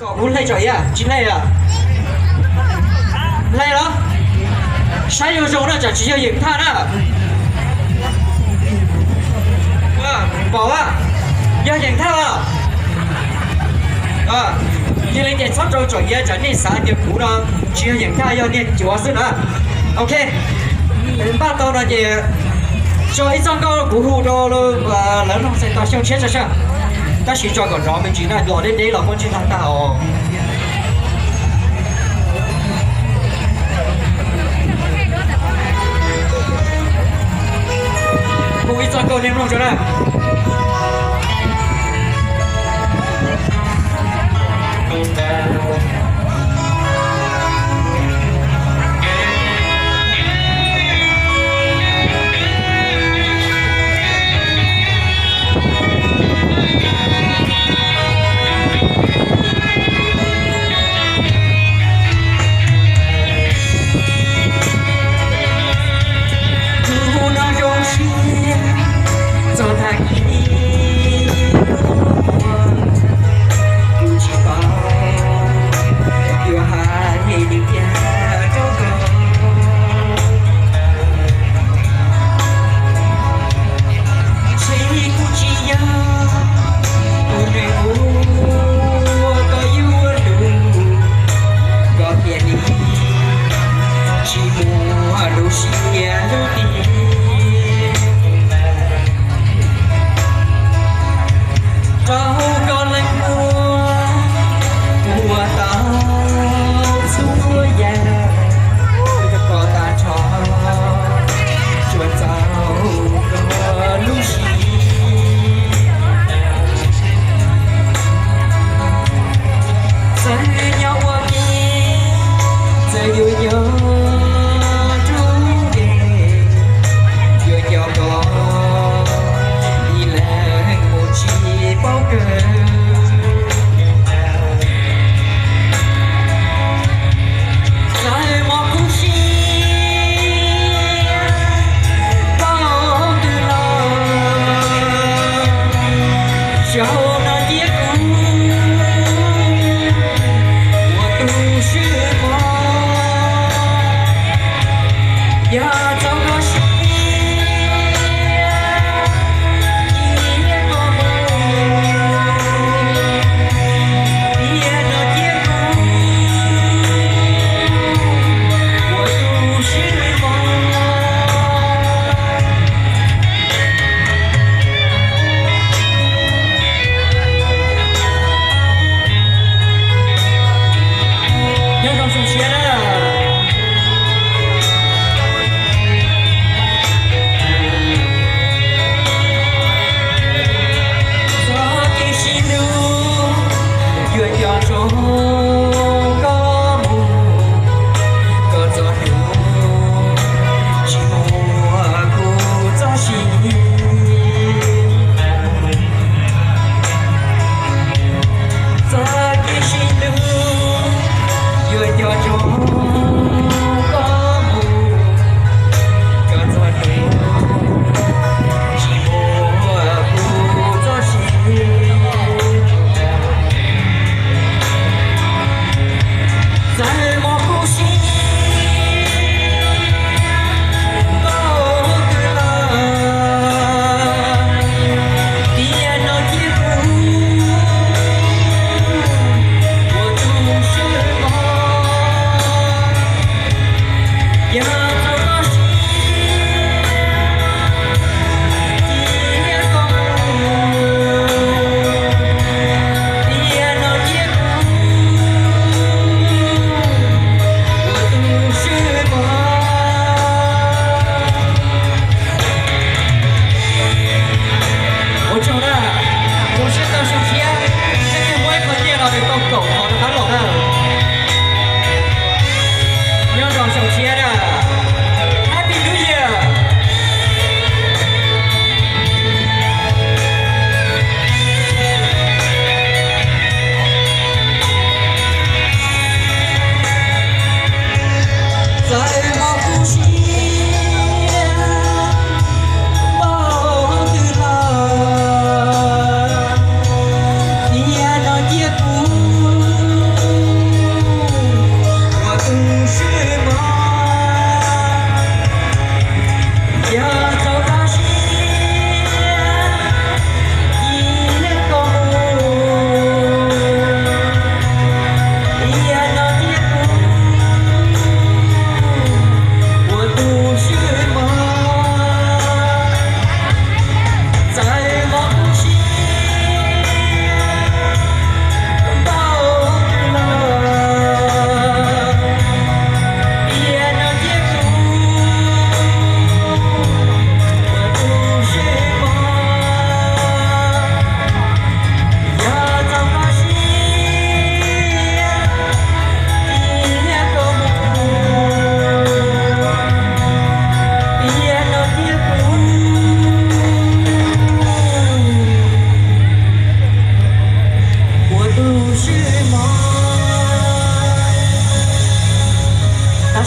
搞不累着呀，真累啊！累了，谁有种呢？就只有赢他了。bảo á, do nhận thao như lên điện sắp rồi chuẩn giờ nên sáng điểm cũ đó chưa nhận thao do điện chúa xin à, ok, bắt đầu là gì, cho ít trong câu cũ hù đó và lớn không sẽ tạo siêu chết cho sao, ta chỉ cho còn rõ mình chỉ là đổ đến đấy là con chiến thắng tạo. Cô ít trong câu ném lòng cho nào.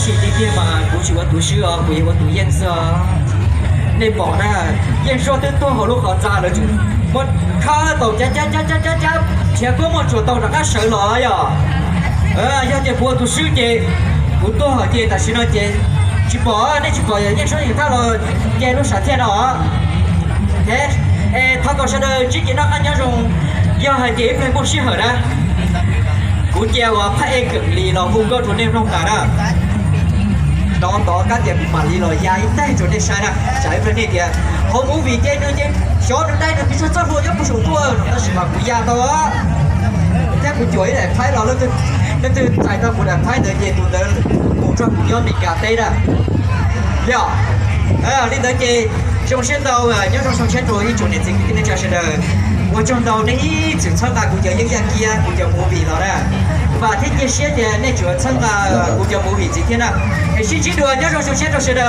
起今天嘛，不是我读书哦，不是我读研色哦。你บอกนะยัง说的多好路好渣了就，我看到加，结果我做到那个手了呀。要点不读书的，不多好的，但是呢的，去报那去报，你说你看了，电路上天了啊。他搞啥的，之前那个那种，要还点没不适合的。กูเจอว่าพระเอกเกิดลีเราพูก็ทุนเนมลงกันนะน้องต่อกันเดี๋ยวมาลีเราย้ายได้จนได้ใช่นะใช้ประเด็นเดียวเขามูวีเจนเจนชอบได้นะพี่ชอบหัวยังผู้สูงตัวนั่นสิมากูยาตัวแค่กูจ่วยแต่ไพ่เราแล้วจะใจตัวกูแต่ไพ่เดินเย็นตัวเดินกูชอบกูย้อนมีกาเต้นะเดี๋ยวนี่เดินเจtrong现到nhớ trong现rồi chủ đề chính cái này sẽ đời我trong đầu này chỉ参加古叫影像机啊，古叫movie 了嘞。và thế kia sẽ thì nên chủ参加古叫movie 今天呢，是几多？nhớ trong现就是的。